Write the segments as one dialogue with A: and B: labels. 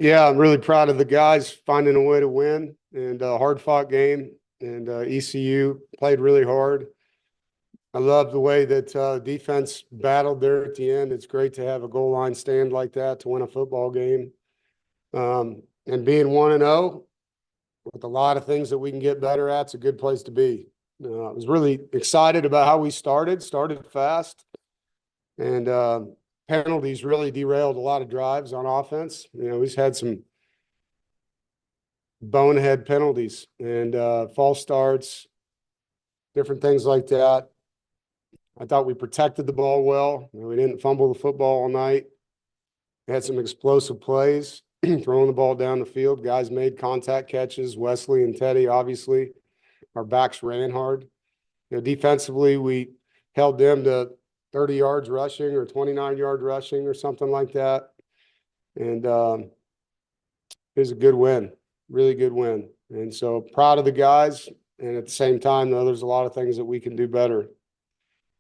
A: Yeah, I'm really proud of the guys finding a way to win, and a hard-fought game. And ECU played really hard. I love the way that defense battled there at the end. It's great to have a goal line stand like that to win a football game. And being 1-0 with a lot of things that we can get better at, it's a good place to be. I was really excited about how we started fast, and penalties really derailed a lot of drives on offense. We've had some bonehead penalties and false starts, different things like that. I thought we protected the ball well. We didn't fumble the football all night. We had some explosive plays, throwing the ball down the field. Guys made contact catches. Wesley and Teddy, obviously. Our backs ran hard. Defensively, we held them to 30 yards rushing or 29-yard rushing or something like that. And it was a good win, really good win. And so proud of the guys. And at the same time, though, there's a lot of things that we can do better.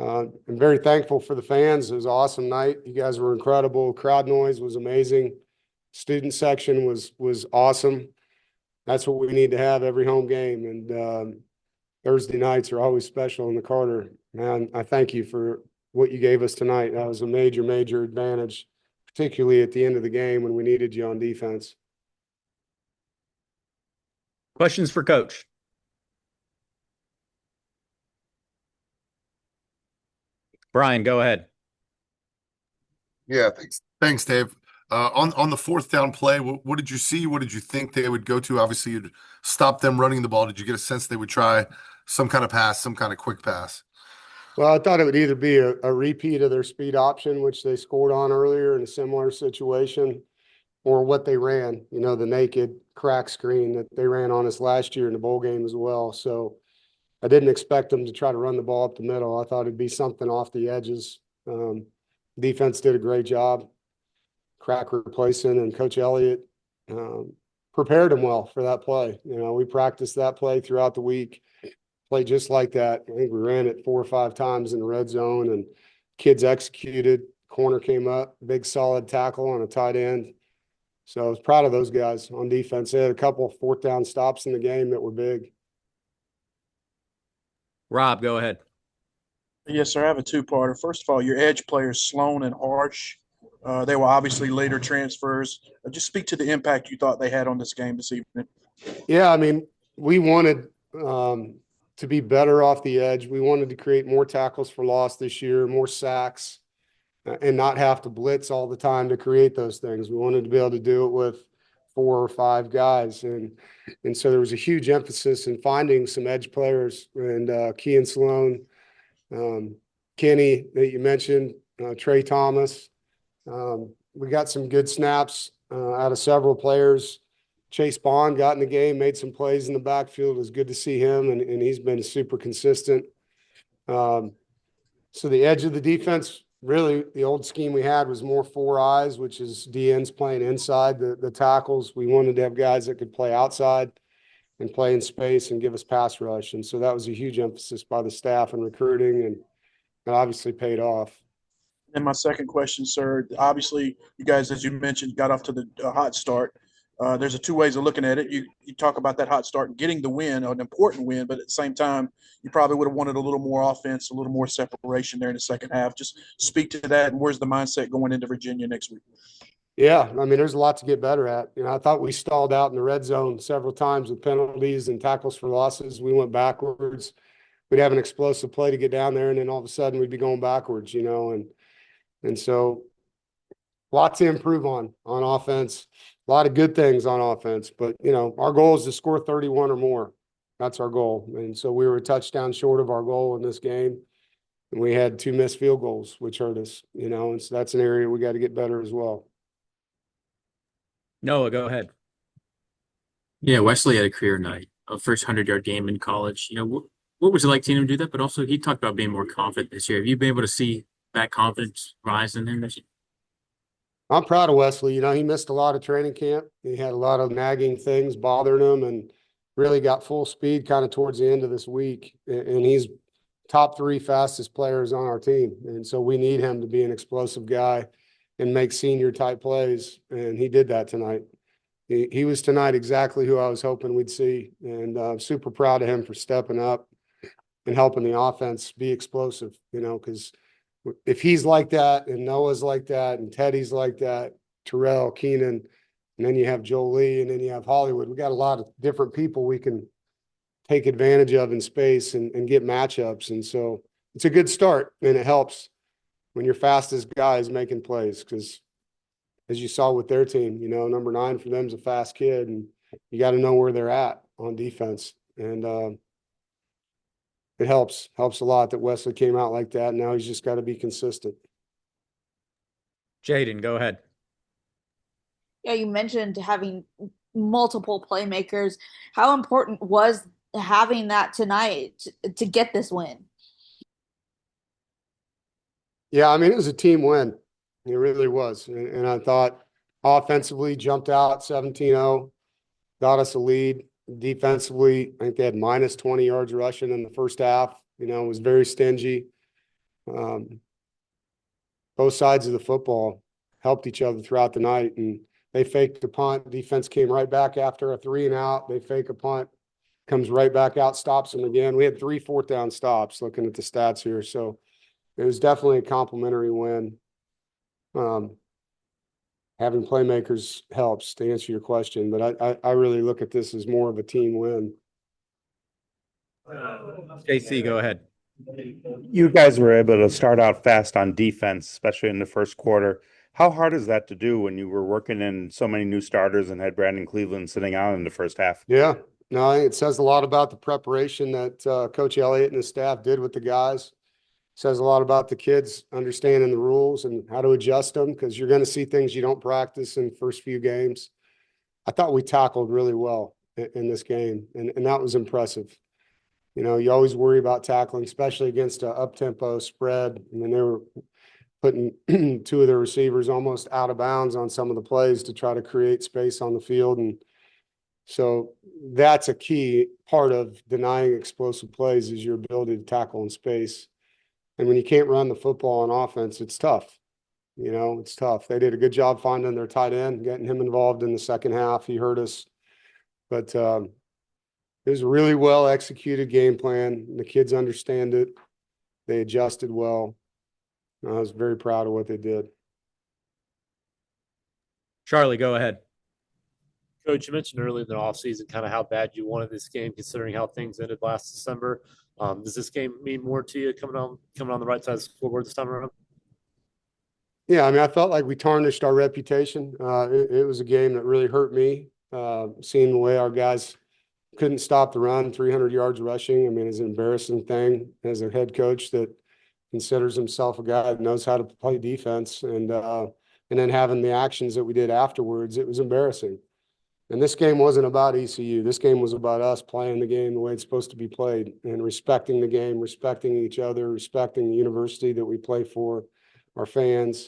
A: I'm very thankful for the fans. It was an awesome night. You guys were incredible. Crowd noise was amazing. Student section was awesome. That's what we need to have every home game. And Thursday nights are always special in the Carter. Man, I thank you for what you gave us tonight. That was a major, major advantage, particularly at the end of the game when we needed you on defense.
B: Questions for Coach? Brian, go ahead.
C: Yeah, thanks, Dave. On the fourth down play, what did you see? What did you think they would go to? Obviously, you'd stop them running the ball. Did you get a sense they would try some kind of pass, some kind of quick pass?
A: Well, I thought it would either be a repeat of their speed option, which they scored on earlier in a similar situation, or what they ran, the naked crack screen that they ran on us last year in the bowl game as well. So I didn't expect them to try to run the ball up the middle. I thought it'd be something off the edges. Defense did a great job, crack replacing, and Coach Elliott prepared them well for that play. We practiced that play throughout the week, played just like that. I think we ran it 4 or 5 times in the red zone, and kids executed. Corner came up, big solid tackle on a tight end. So I was proud of those guys on defense. They had a couple of fourth down stops in the game that were big.
B: Rob, go ahead.
D: Yes, sir. I have a two-parter. First of all, your edge players, Sloan and Harsh, they were obviously later transfers. Just speak to the impact you thought they had on this game this evening.
A: Yeah, I mean, we wanted to be better off the edge. We wanted to create more tackles for loss this year, more sacks, and not have to blitz all the time to create those things. We wanted to be able to do it with 4 or 5 guys. And so there was a huge emphasis in finding some edge players, and Kean Sloan, Kenny that you mentioned, Trey Thomas. We got some good snaps out of several players. Chase Bond got in the game, made some plays in the backfield. It was good to see him, and he's been super consistent. So the edge of the defense, really, the old scheme we had was more 4 eyes, which is DNs playing inside the tackles. We wanted to have guys that could play outside and play in space and give us pass rush. And so that was a huge emphasis by the staff and recruiting, and it obviously paid off.
D: And my second question, sir, obviously you guys, as you mentioned, got off to the hot start. There's 2 ways of looking at it. You talk about that hot start and getting the win, an important win, but at the same time, you probably would have wanted a little more offense, a little more separation there in the second half. Just speak to that, and where's the mindset going into Virginia next week?
A: Yeah, I mean, there's a lot to get better at. I thought we stalled out in the red zone several times with penalties and tackles for losses. We went backwards. We'd have an explosive play to get down there, and then all of a sudden we'd be going backwards, and so a lot to improve on offense. A lot of good things on offense, but our goal is to score 31 or more. That's our goal. And so we were a touchdown short of our goal in this game, and we had 2 missed field goals, which hurt us, and so that's an area we got to get better as well.
B: Noah, go ahead.
E: Yeah, Wesley had a career night, a first 100-yard game in college. What was it like seeing him do that? But also, he talked about being more confident this year. Have you been able to see that confidence rise in him this year?
A: I'm proud of Wesley. He missed a lot of training camp. He had a lot of nagging things bothering him, and really got full speed kind of towards the end of this week. And he's top 3 fastest players on our team. And so we need him to be an explosive guy and make senior type plays. And he did that tonight. He was tonight exactly who I was hoping we'd see, and I'm super proud of him for stepping up and helping the offense be explosive, because if he's like that and Noah's like that and Teddy's like that, Terrell, Keenan, and then you have Jolie and then you have Hollywood, we got a lot of different people we can take advantage of in space and get matchups. And so it's a good start, and it helps when your fastest guy is making plays, because as you saw with their team, number 9 for them is a fast kid, and you got to know where they're at on defense. And it helps a lot that Wesley came out like that. Now he's just got to be consistent.
B: Jaden, go ahead.
F: Yeah, you mentioned having multiple playmakers. How important was having that tonight to get this win?
A: Yeah, I mean, it was a team win. It really was. And I thought offensively jumped out 17-0, got us a lead. Defensively, I think they had minus 20 yards rushing in the first half. It was very stingy. Both sides of the football helped each other throughout the night, and they faked a punt. Defense came right back after a 3-and-out. They fake a punt, comes right back out, stops them again. We had 3 fourth-down stops looking at the stats here. So it was definitely a complimentary win. Having playmakers helps, to answer your question, but I really look at this as more of a team win.
B: JC, go ahead.
G: You guys were able to start out fast on defense, especially in the first quarter. How hard is that to do when you were working in so many new starters and had Brandon Cleveland sitting out in the first half?
A: Yeah, no, I think it says a lot about the preparation that Coach Elliott and his staff did with the guys. Says a lot about the kids understanding the rules and how to adjust them, because you're going to see things you don't practice in the first few games. I thought we tackled really well in this game, and that was impressive. You always worry about tackling, especially against an up-tempo spread. I mean, they were putting 2 of their receivers almost out of bounds on some of the plays to try to create space on the field. And so that's a key part of denying explosive plays, is your ability to tackle in space. And when you can't run the football on offense, it's tough. It's tough. They did a good job finding their tight end, getting him involved in the second half. He hurt us. But it was a really well executed game plan. The kids understand it. They adjusted well. I was very proud of what they did.
B: Charlie, go ahead.
H: Coach, you mentioned early in the offseason kind of how bad you wanted this game, considering how things ended last December. Does this game mean more to you coming on the right side of the scoreboard this time around?
A: Yeah, I mean, I felt like we tarnished our reputation. It was a game that really hurt me, seeing the way our guys couldn't stop the run, 300 yards rushing. I mean, it's an embarrassing thing as a head coach that considers himself a guy that knows how to play defense. And then having the actions that we did afterwards, it was embarrassing. And this game wasn't about ECU. This game was about us playing the game the way it's supposed to be played, and respecting the game, respecting each other, respecting the university that we play for, our fans,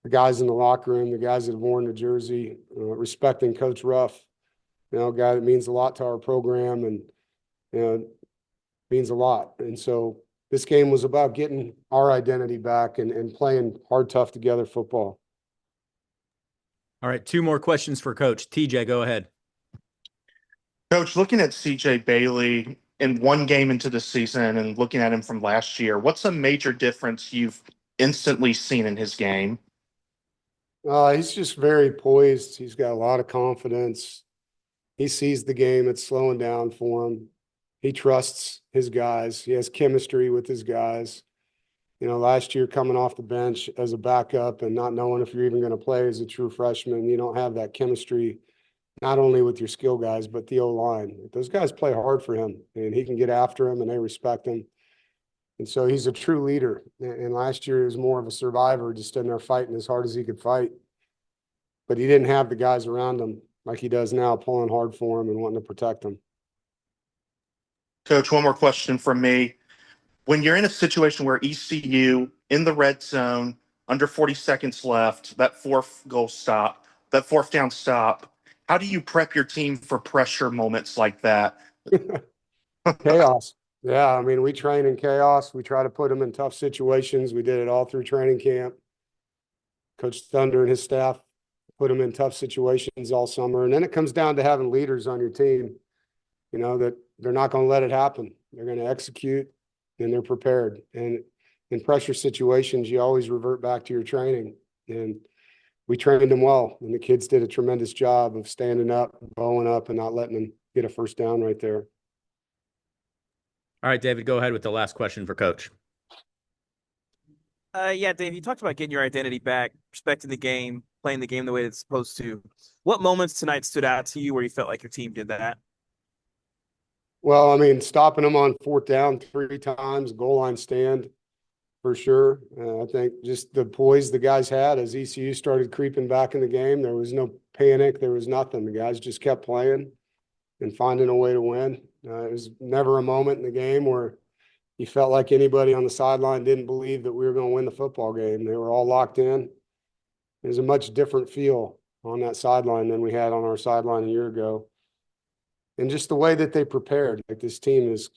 A: the guys in the locker room, the guys that have worn the jersey, respecting Coach Ruff, a guy that means a lot to our program and means a lot. And so this game was about getting our identity back and playing hard, tough together football.
B: All right, 2 more questions for Coach. TJ, go ahead.
I: Coach, looking at CJ Bailey in one game into the season and looking at him from last year, what's a major difference you've instantly seen in his game?
A: He's just very poised. He's got a lot of confidence. He sees the game. It's slowing down for him. He trusts his guys. He has chemistry with his guys. Last year coming off the bench as a backup and not knowing if you're even going to play as a true freshman, you don't have that chemistry, not only with your skill guys, but the O-line. Those guys play hard for him, and he can get after them, and they respect him. And so he's a true leader. And last year he was more of a survivor, just in there fighting as hard as he could fight. But he didn't have the guys around him like he does now, pulling hard for him and wanting to protect him.
I: Coach, one more question from me. When you're in a situation where ECU in the red zone, under 40 seconds left, that fourth down stop, how do you prep your team for pressure moments like that?
A: Chaos. Yeah, I mean, we train in chaos. We try to put them in tough situations. We did it all through training camp. Coach Thunder and his staff put them in tough situations all summer. And then it comes down to having leaders on your team, you know, that they're not going to let it happen. They're going to execute and they're prepared. And in pressure situations, you always revert back to your training. And we trained them well. And the kids did a tremendous job of standing up, bowing up, and not letting them get a first down right there.
B: All right, David, go ahead with the last question for Coach.
J: Yeah, Dave, you talked about getting your identity back, respecting the game, playing the game the way it's supposed to. What moments tonight stood out to you where you felt like your team did that?
A: Well, I mean, stopping them on 4th down 3 times, goal line stand for sure. I think just the poise the guys had as ECU started creeping back in the game. There was no panic. There was nothing. The guys just kept playing and finding a way to win. It was never a moment in the game where you felt like anybody on the sideline didn't believe that we were going to win the football game. They were all locked in. It was a much different feel on that sideline than we had on our sideline a year ago. And just the way that they prepared, like this team is,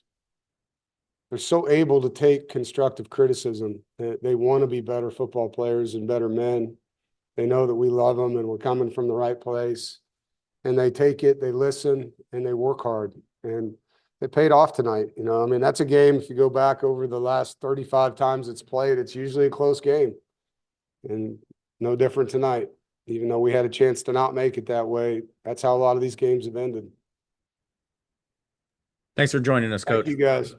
A: they're so able to take constructive criticism. They want to be better football players and better men. They know that we love them and we're coming from the right place. And they take it, they listen, and they work hard. And it paid off tonight. You know, I mean, that's a game, if you go back over the last 35 times it's played, it's usually a close game. And no different tonight. Even though we had a chance to not make it that way, that's how a lot of these games have ended.
B: Thanks for joining us, Coach.
A: Thank you, guys.